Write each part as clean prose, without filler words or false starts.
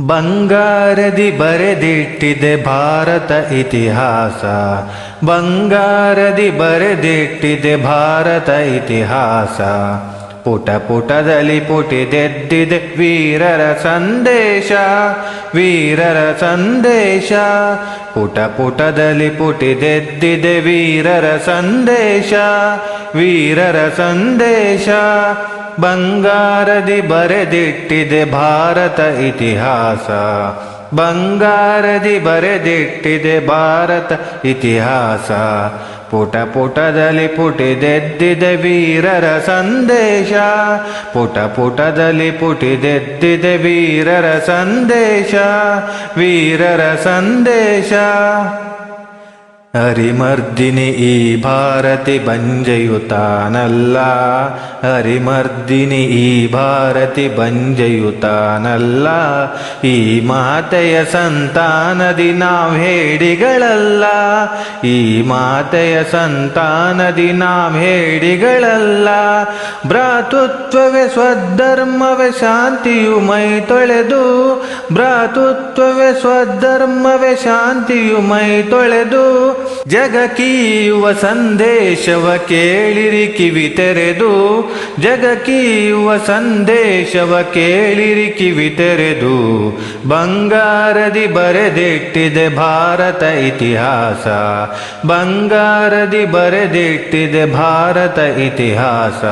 ಬಂಗಾರದಿ ಬರೆದಿಟ್ಟಿದೆ ಭಾರತ ಇತಿಹಾಸ. ಬಂಗಾರದಿ ಬರೆದಿಟ್ಟಿದೆ ಭಾರತ ಇತಿಹಾಸ. ಪುಟ ಪುಟದಲ್ಲಿ ಪುಟಿದೆದ್ದಿದೆ ವೀರರ ಸಂದೇಶ, ವೀರರ ಸಂದೇಶ. ಪುಟ ಪುಟದಲ್ಲಿ ಪುಟಿದೆದ್ದಿದೆ ವೀರರ ಸಂದೇಶ, ವೀರರ ಸಂದೇಶ. ಬಂಗಾರದಿ ಬರೆದಿಟ್ಟಿದೆ ಭಾರತ ಇತಿಹಾಸ. ಬಂಗಾರದಿ ಬರೆದಿಟ್ಟಿದೆ ಭಾರತ ಇತಿಹಾಸ. ಪುಟ ಪುಟದಲ್ಲಿ ಪುಟಿದೆದ್ದಿದೆ ವೀರರ ಸಂದೇಶ, ಪುಟ ಪುಟದಲ್ಲಿ ಪುಟಿದೆದ್ದಿದೆ ವೀರರ ಸಂದೇಶ, ವೀರರ ಸಂದೇಶ. ಹರಿಮರ್ದಿನಿ ಈ ಭಾರತಿ ಬಂಜೆಯುತ್ತಾನಲ್ಲ, ಹರಿಮರ್ದಿನಿ ಈ ಭಾರತಿ ಬಂಜೆಯುತ್ತಾನಲ್ಲ. ಈ ಮಾತೆಯ ಸಂತಾನದಿ ನಾವ್ ಹೇಡಿಗಳಲ್ಲ, ಈ ಮಾತೆಯ ಸಂತಾನದಿ ನಾವ್ ಹೇಡಿಗಳಲ್ಲ. ಭ್ರಾತೃತ್ವವೇ ಸ್ವಧರ್ಮವೇ ಶಾಂತಿಯು ಮೈ ತೊಳೆದು, ಭ್ರಾತೃತ್ವವೇ ಸ್ವಧರ್ಮವೇ ಶಾಂತಿಯು ಮೈ ತೊಳೆದು. ಜಗಕೀಯುವ ಸಂದೇಶವ ಕೇಳಿರಿ ಕಿವಿ ತೆರೆದು, ಜಗಕೀಯುವ ಸಂದೇಶವ ಕೇಳಿರಿ ಕಿವಿ ತೆರೆದು. ಬಂಗಾರದಿ ಬರೆದಿಟ್ಟಿದೆ ಭಾರತ ಇತಿಹಾಸ, ಬಂಗಾರದಿ ಬರೆದಿಟ್ಟಿದೆ ಭಾರತ ಇತಿಹಾಸ.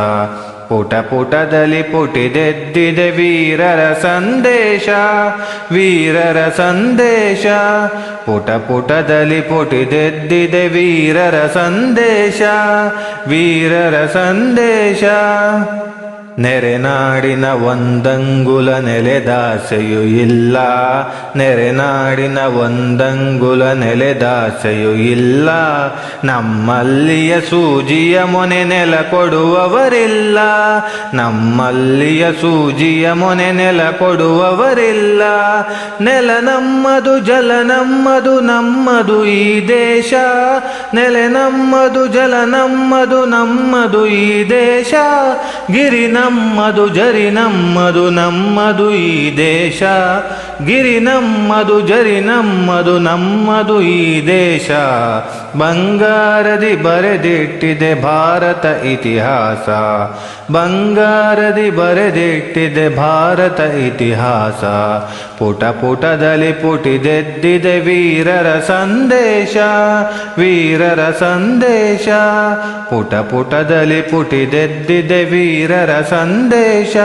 ಪುಟ ಪುಟದಲ್ಲಿ ಪುಟಿದೆದ್ದಿದೆ ವೀರರ ಸಂದೇಶ, ವೀರರ ಸಂದೇಶ. ಪುಟ ಪುಟದಲ್ಲಿ ಪುಟಿದೆದ್ದಿದೆ ವೀರರ ಸಂದೇಶ, ವೀರರ ಸಂದೇಶ. ನೆರೆನಾಡಿನ ಒಂದಂಗುಲ ನೆಲೆದಾಸೆಯು ಇಲ್ಲ, ನೆರೆನಾಡಿನ ಒಂದಂಗುಲ ನೆಲೆದಾಸೆಯು ಇಲ್ಲ. ನಮ್ಮಲ್ಲಿಯ ಸೂಜಿಯ ಮೊನೆ ನೆಲ ಕೊಡುವವರಿಲ್ಲ, ನಮ್ಮಲ್ಲಿಯ ಸೂಜಿಯ ಮೊನೆ ನೆಲ ಕೊಡುವವರಿಲ್ಲ. ನೆಲ ನಮ್ಮದು, ಜಲ ನಮ್ಮದು, ನಮ್ಮದು ಈ ದೇಶ. ನೆಲೆ ನಮ್ಮದು, ಜಲ ನಮ್ಮದು, ನಮ್ಮದು ಈ ದೇಶ. ಗಿರಿ ನಮ್ಮದು, ಜರಿ ನಮ್ಮದು, ನಮ್ಮದು ಈ ದೇಶ. ಗಿರಿ ನಮ್ಮದು, ಜರಿ ನಮ್ಮದು, ನಮ್ಮದು ಈ ದೇಶ. ಬಂಗಾರದಿ ಬರೆದಿಟ್ಟಿದೆ ಭಾರತ ಇತಿಹಾಸ, ಬಂಗಾರದಿ ಬರೆದಿಟ್ಟಿದೆ ಭಾರತ ಇತಿಹಾಸ. ಪುಟ ಪುಟದಲ್ಲಿ ಪುಟಿದೆದ್ದಿದೆ ವೀರರ ಸಂದೇಶ, ವೀರರ ಸಂದೇಶ. ಪುಟ ಪುಟದಲ್ಲಿ ಪುಟಿದೆದ್ದಿದೆ ವೀರರ ಸಂದೇಶ,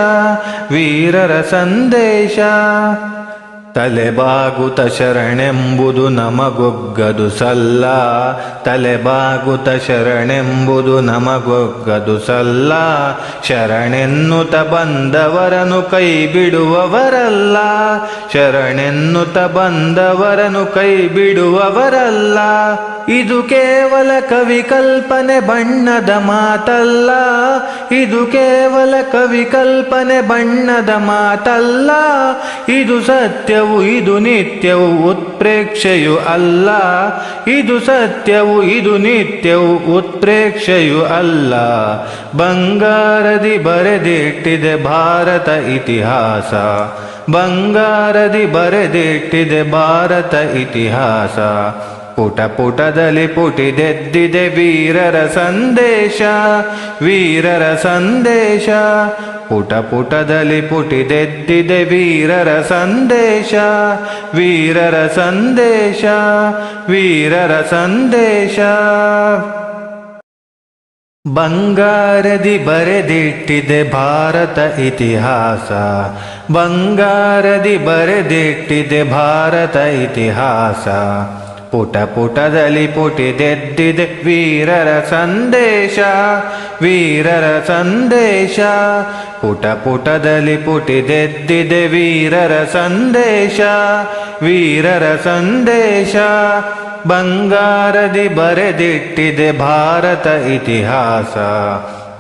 ವೀರರ ಸಂದೇಶ. ತಲೆಬಾಗುತ ಶರಣೆಂಬುದು ನಮಗೊಗ್ಗದು ಸಲ್ಲ, ತಲೆಬಾಗುತ ಶರಣೆಂಬುದು ನಮಗೊಗ್ಗದು ಸಲ್ಲ. ಶರಣೆನ್ನುತ ಬಂದವರನು ಕೈ ಬಿಡುವವರಲ್ಲ, ಶರಣೆನ್ನುತ ಬಂದವರನು ಕೈ ಬಿಡುವವರಲ್ಲ. ಇದು ಕೇವಲ ಕವಿ ಕಲ್ಪನೆ ಬಣ್ಣದ ಮಾತಲ್ಲ, ಇದು ಕೇವಲ ಕವಿ ಕಲ್ಪನೆ ಬಣ್ಣದ ಮಾತಲ್ಲ. ಇದು ಸತ್ಯವು, ಇದು ನಿತ್ಯವು, ಉತ್ಪ್ರೇಕ್ಷೆಯು ಅಲ್ಲ. ಇದು ಸತ್ಯವು, ಇದು ನಿತ್ಯವು, ಉತ್ಪ್ರೇಕ್ಷೆಯು ಅಲ್ಲ. ಬಂಗಾರದಿ ಬರೆದಿಟ್ಟಿದೆ ಭಾರತ ಇತಿಹಾಸ, ಬಂಗಾರದಿ ಬರೆದಿಟ್ಟಿದೆ ಭಾರತ ಇತಿಹಾಸ. ಪುಟ ಪುಟದಲ್ಲಿ ಪುಟಿದೆದ್ದಿದೆ ವೀರರ ಸಂದೇಶ, ವೀರರ ಸಂದೇಶ. ಪುಟ ಪುಟದಲ್ಲಿ ಪುಟಿದೆದ್ದಿದೆ ವೀರರ ಸಂದೇಶ, ವೀರರ ಸಂದೇಶ, ವೀರರ ಸಂದೇಶ. ಬಂಗಾರದಿ ಬರೆದಿಟ್ಟಿದೆ ಭಾರತ ಇತಿಹಾಸ, ಬಂಗಾರದಿ ಬರೆದಿಟ್ಟಿದೆ ಭಾರತ ಇತಿಹಾಸ. ಪುಟ ಪುಟದಲ್ಲಿ ಪುಟಿದೆದ್ದಿದೆ ವೀರರ ಸಂದೇಶ, ವೀರರ ಸಂದೇಶ. ಪುಟ ಪುಟದಲ್ಲಿ ಪುಟಿದೆದ್ದಿದೆ ವೀರರ ಸಂದೇಶ, ವೀರರ ಸಂದೇಶ. ಬಂಗಾರದಿ ಬರೆದಿಟ್ಟಿದೆ ಭಾರತ ಇತಿಹಾಸ,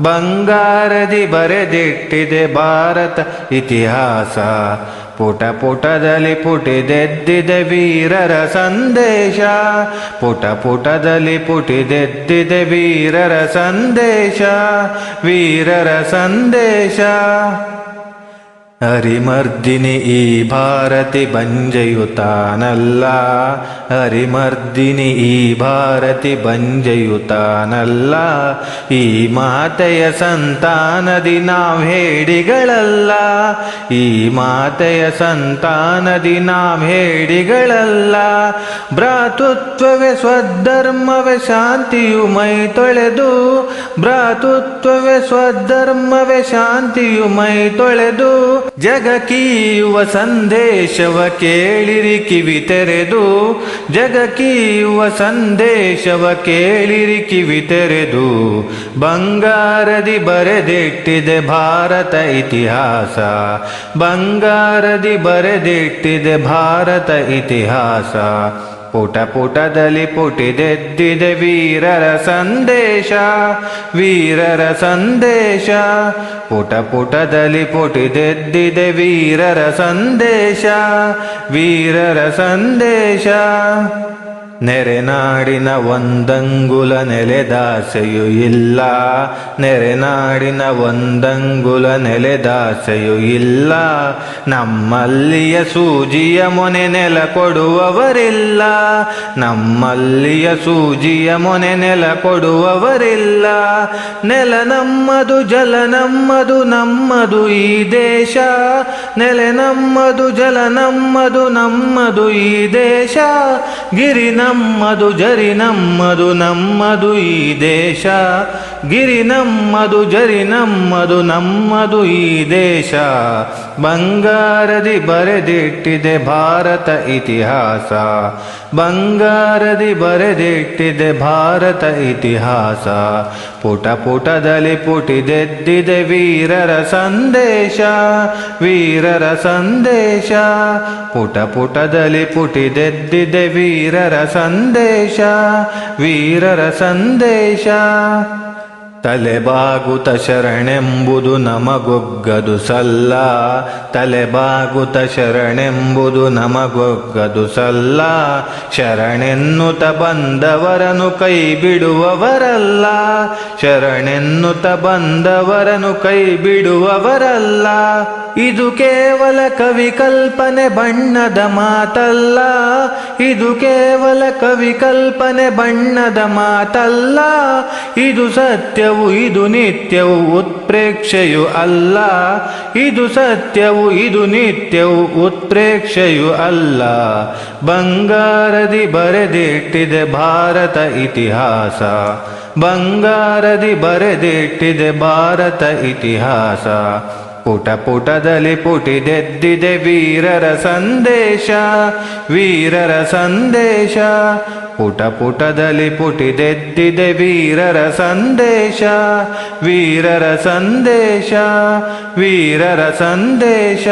ಬಂಗಾರದಿ ಬರೆದಿಟ್ಟಿದೆ ಭಾರತ ಇತಿಹಾಸ. ಪುಟ ಪುಟದಲ್ಲಿ ಪುಟಿದೆದ್ದಿದೆ ವೀರರ ಸಂದೇಶ, ಪುಟ ಪುಟದಲ್ಲಿ ಪುಟಿದೆದ್ದಿದೆ ವೀರರ ಸಂದೇಶ, ವೀರರ ಸಂದೇಶ. ಹರಿಮರ್ದಿನಿ ಈ ಭಾರತಿ ಬಂಜೆಯುತ್ತಾನಲ್ಲ, ಹರಿಮರ್ದಿನಿ ಈ ಭಾರತಿ ಬಂಜೆಯುತ್ತಾನಲ್ಲ. ಈ ಮಾತೆಯ ಸಂತಾನದಿ ನಾವ್ ಹೇಡಿಗಳಲ್ಲ, ಈ ಮಾತೆಯ ಸಂತಾನದಿ ನಾವ್ ಹೇಡಿಗಳಲ್ಲ. ಭ್ರಾತೃತ್ವವೇ ಸ್ವಧರ್ಮವೇ ಶಾಂತಿಯು ಮೈ ತೊಳೆದು, ಭ್ರಾತೃತ್ವವೇ ಸ್ವಧರ್ಮವೇ ಶಾಂತಿಯು ಮೈ ತೊಳೆದು. ಜಗಕೀಯುವ ಸಂದೇಶವ ಕೇಳಿರಿ ಕಿವಿ ತೆರೆದು, ಜಗಕೀಯುವ ಸಂದೇಶವ ಕೇಳಿರಿ ಕಿವಿ ತೆರೆದು. ಬಂಗಾರದಿ ಬರೆದಿಟ್ಟಿದೆ ಭಾರತ ಇತಿಹಾಸ, ಬಂಗಾರದಿ ಬರೆದಿಟ್ಟಿದೆ ಭಾರತ ಇತಿಹಾಸ. ಪುಟ ಪುಟದಲ್ಲಿ ಪುಟಿದೆದ್ದಿದೆ ವೀರರ ಸಂದೇಶ, ವೀರರ ಸಂದೇಶ. ಪುಟ ಪುಟದಲ್ಲಿ ಪುಟಿದೆದ್ದಿದೆ ವೀರರ ಸಂದೇಶ, ವೀರರ ಸಂದೇಶ. ನೆರೆನಾಡಿನ ಒಂದಂಗುಲ ನೆಲೆದಾಸೆಯು ಇಲ್ಲ, ನೆರೆನಾಡಿನ ಒಂದಂಗುಲ ನೆಲೆದಾಸೆಯು ಇಲ್ಲ. ನಮ್ಮಲ್ಲಿಯ ಸೂಜಿಯ ಮೊನೆ ನೆಲ ಕೊಡುವವರಿಲ್ಲ, ನಮ್ಮಲ್ಲಿಯ ಸೂಜಿಯ ಮೊನೆ ನೆಲ ಕೊಡುವವರಿಲ್ಲ. ನೆಲ ನಮ್ಮದು, ಜಲ ನಮ್ಮದು, ನಮ್ಮದು ಈ ದೇಶ. ನೆಲೆ ನಮ್ಮದು, ಜಲ ನಮ್ಮದು, ನಮ್ಮದು ಈ ದೇಶ. ಗಿರಿ ನಮ್ಮದು, ಜರಿ ನಮ್ಮದು, ನಮ್ಮದು ಈ ದೇಶ. ಗಿರಿ ನಮ್ಮದು, ಜರಿ ನಮ್ಮದು, ನಮ್ಮದು ಈ ದೇಶ. ಬಂಗಾರದಿ ಬರೆದಿಟ್ಟಿದೆ ಭಾರತ ಇತಿಹಾಸ, ಬಂಗಾರದಿ ಬರೆದಿಟ್ಟಿದೆ ಭಾರತ ಇತಿಹಾಸ. ಪುಟ ಪುಟದಲ್ಲಿ ಪುಟಿದೆದ್ದಿದೆ ವೀರರ ಸಂದೇಶ, ವೀರರ ಸಂದೇಶ. ಪುಟ ಪುಟದಲ್ಲಿ ಪುಟಿದೆದ್ದಿದೆ ವೀರರ ಸಂದೇಶ, ವೀರರ ಸಂದೇಶ. ತಲೆಬಾಗುತ ಶರಣೆಂಬುದು ನಮಗೊಗ್ಗದು ಸಲ್ಲ, ತಲೆಬಾಗುತ ಶರಣೆಂಬುದು ನಮಗೊಗ್ಗದು ಸಲ್ಲ. ಶರಣೆನ್ನುತ ಬಂದವರನು ಕೈ ಬಿಡುವವರಲ್ಲ, ಶರಣೆನ್ನುತ ಬಂದವರನು ಕೈ ಬಿಡುವವರಲ್ಲ. ಇದು ಕೇವಲ ಕವಿ ಕಲ್ಪನೆ ಬಣ್ಣದ ಮಾತಲ್ಲ, ಇದು ಕೇವಲ ಕವಿ ಕಲ್ಪನೆ ಬಣ್ಣದ ಮಾತಲ್ಲ. ಇದು ಸತ್ಯವು, ಇದು ನಿತ್ಯವು, ಉತ್ಪ್ರೇಕ್ಷೆಯು ಅಲ್ಲ. ಇದು ಸತ್ಯವು, ಇದು ನಿತ್ಯವು, ಉತ್ಪ್ರೇಕ್ಷೆಯು ಅಲ್ಲ. ಬಂಗಾರದಿ ಬರೆದಿಟ್ಟಿದೆ ಭಾರತ ಇತಿಹಾಸ, ಬಂಗಾರದಿ ಬರೆದಿಟ್ಟಿದೆ ಭಾರತ ಇತಿಹಾಸ. ಪುಟ ಪುಟದಲ್ಲಿ ಪುಟಿದೆದ್ದಿದೆ ವೀರರ ಸಂದೇಶ, ವೀರರ ಸಂದೇಶ. ಪುಟ ಪುಟದಲ್ಲಿ ಪುಟಿದೆದ್ದಿದೆ ವೀರರ ಸಂದೇಶ, ವೀರರ ಸಂದೇಶ, ವೀರರ ಸಂದೇಶ.